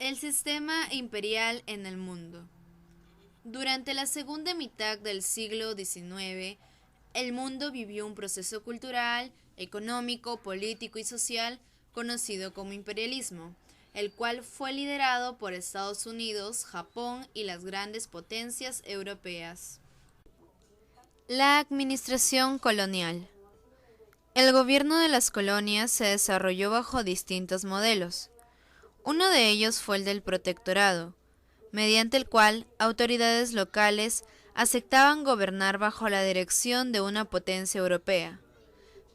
El sistema imperial en el mundo. Durante la segunda mitad del siglo XIX, el mundo vivió un proceso cultural, económico, político y social conocido como imperialismo, el cual fue liderado por Estados Unidos, Japón y las grandes potencias europeas. La administración colonial. El gobierno de las colonias se desarrolló bajo distintos modelos. Uno de ellos fue el del protectorado, mediante el cual autoridades locales aceptaban gobernar bajo la dirección de una potencia europea.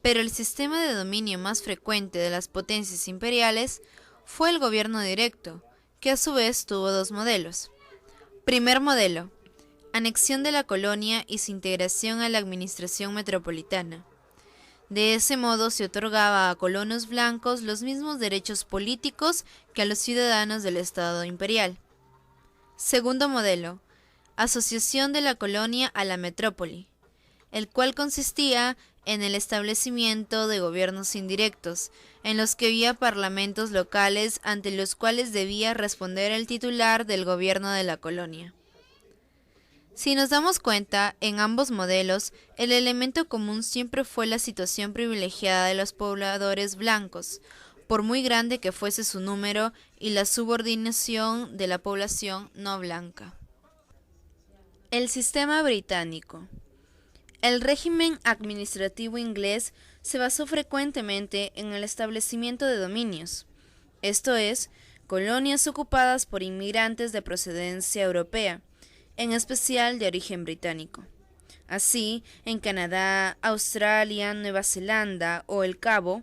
Pero el sistema de dominio más frecuente de las potencias imperiales fue el gobierno directo, que a su vez tuvo dos modelos. Primer modelo: anexión de la colonia y su integración a la administración metropolitana. De ese modo se otorgaba a colonos blancos los mismos derechos políticos que a los ciudadanos del Estado imperial. Segundo modelo: asociación de la colonia a la metrópoli, el cual consistía en el establecimiento de gobiernos indirectos, en los que había parlamentos locales ante los cuales debía responder el titular del gobierno de la colonia. Si nos damos cuenta, en ambos modelos, el elemento común siempre fue la situación privilegiada de los pobladores blancos, por muy grande que fuese su número, y la subordinación de la población no blanca. El sistema británico. El régimen administrativo inglés se basó frecuentemente en el establecimiento de dominios, esto es, colonias ocupadas por inmigrantes de procedencia europea, en especial de origen británico. Así, en Canadá, Australia, Nueva Zelanda o el Cabo,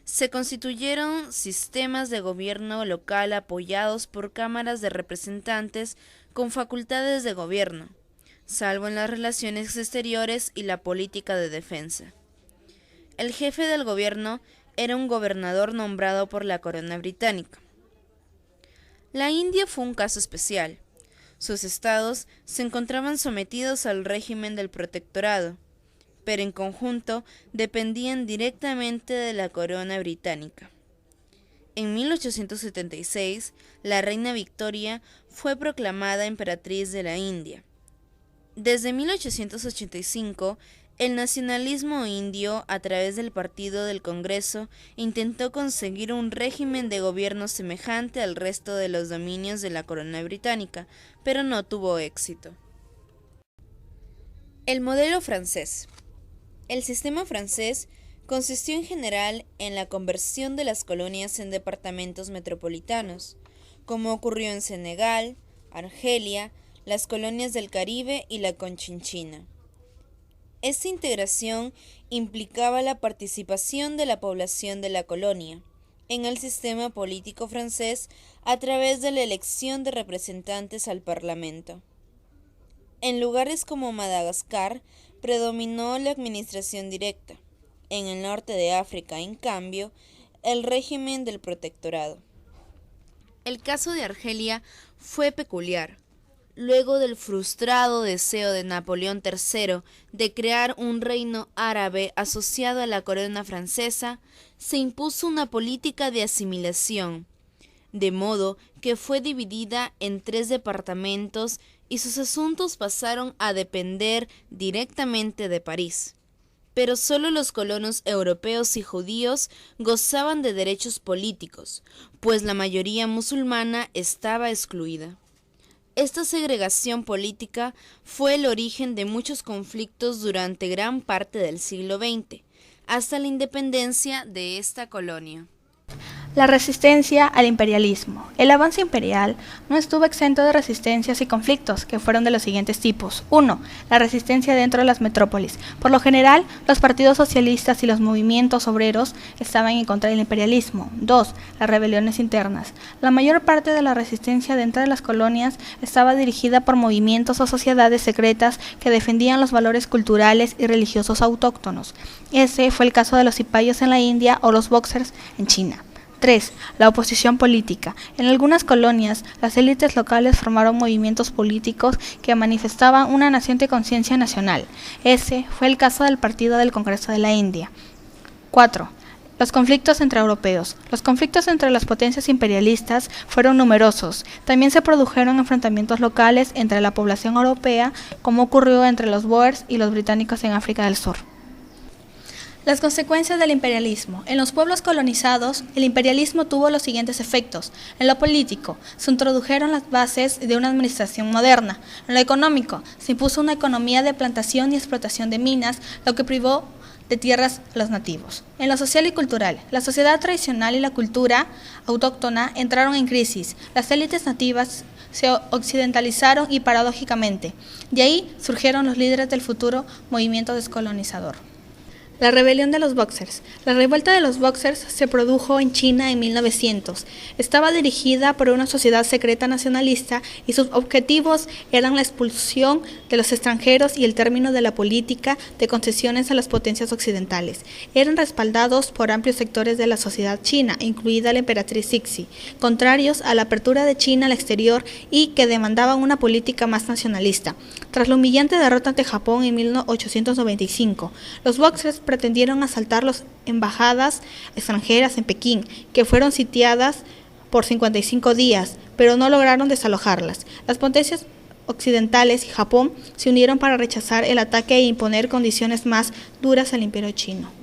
se constituyeron sistemas de gobierno local apoyados por cámaras de representantes con facultades de gobierno, salvo en las relaciones exteriores y la política de defensa. El jefe del gobierno era un gobernador nombrado por la corona británica. La India fue un caso especial. Sus estados se encontraban sometidos al régimen del protectorado, pero en conjunto dependían directamente de la corona británica. En 1876, la reina Victoria fue proclamada emperatriz de la India. Desde 1885, el nacionalismo indio, a través del Partido del Congreso, intentó conseguir un régimen de gobierno semejante al resto de los dominios de la corona británica, pero no tuvo éxito. El modelo francés. El sistema francés consistió en general en la conversión de las colonias en departamentos metropolitanos, como ocurrió en Senegal, Argelia, las colonias del Caribe y la Conchinchina. Esta integración implicaba la participación de la población de la colonia en el sistema político francés a través de la elección de representantes al Parlamento. En lugares como Madagascar predominó la administración directa. En el norte de África, en cambio, el régimen del protectorado. El caso de Argelia fue peculiar. Luego del frustrado deseo de Napoleón III de crear un reino árabe asociado a la corona francesa, se impuso una política de asimilación, de modo que fue dividida en 3 departamentos y sus asuntos pasaron a depender directamente de París. Pero solo los colonos europeos y judíos gozaban de derechos políticos, pues la mayoría musulmana estaba excluida. Esta segregación política fue el origen de muchos conflictos durante gran parte del siglo XX, hasta la independencia de esta colonia. La resistencia al imperialismo. El avance imperial no estuvo exento de resistencias y conflictos, que fueron de los siguientes tipos. 1. La resistencia dentro de las metrópolis. Por lo general, los partidos socialistas y los movimientos obreros estaban en contra del imperialismo. 2. Las rebeliones internas. La mayor parte de la resistencia dentro de las colonias estaba dirigida por movimientos o sociedades secretas que defendían los valores culturales y religiosos autóctonos. Ese fue el caso de los cipayos en la India o los boxers en China. 3. La oposición política. En algunas colonias, las élites locales formaron movimientos políticos que manifestaban una naciente conciencia nacional. Ese fue el caso del Partido del Congreso de la India. 4. Los conflictos entre europeos. Los conflictos entre las potencias imperialistas fueron numerosos. También se produjeron enfrentamientos locales entre la población europea, como ocurrió entre los Boers y los británicos en África del Sur. Las consecuencias del imperialismo. En los pueblos colonizados, el imperialismo tuvo los siguientes efectos. En lo político, se introdujeron las bases de una administración moderna. En lo económico, se impuso una economía de plantación y explotación de minas, lo que privó de tierras a los nativos. En lo social y cultural, la sociedad tradicional y la cultura autóctona entraron en crisis. Las élites nativas se occidentalizaron y paradójicamente, de ahí surgieron los líderes del futuro movimiento descolonizador. La rebelión de los Boxers. La revuelta de los Boxers se produjo en China en 1900. Estaba dirigida por una sociedad secreta nacionalista y sus objetivos eran la expulsión de los extranjeros y el término de la política de concesiones a las potencias occidentales. Eran respaldados por amplios sectores de la sociedad china, incluida la emperatriz Cixi, contrarios a la apertura de China al exterior y que demandaban una política más nacionalista. Tras la humillante derrota ante Japón en 1895, los Boxers pretendieron asaltar las embajadas extranjeras en Pekín, que fueron sitiadas por 55 días, pero no lograron desalojarlas. Las potencias occidentales y Japón se unieron para rechazar el ataque e imponer condiciones más duras al imperio chino.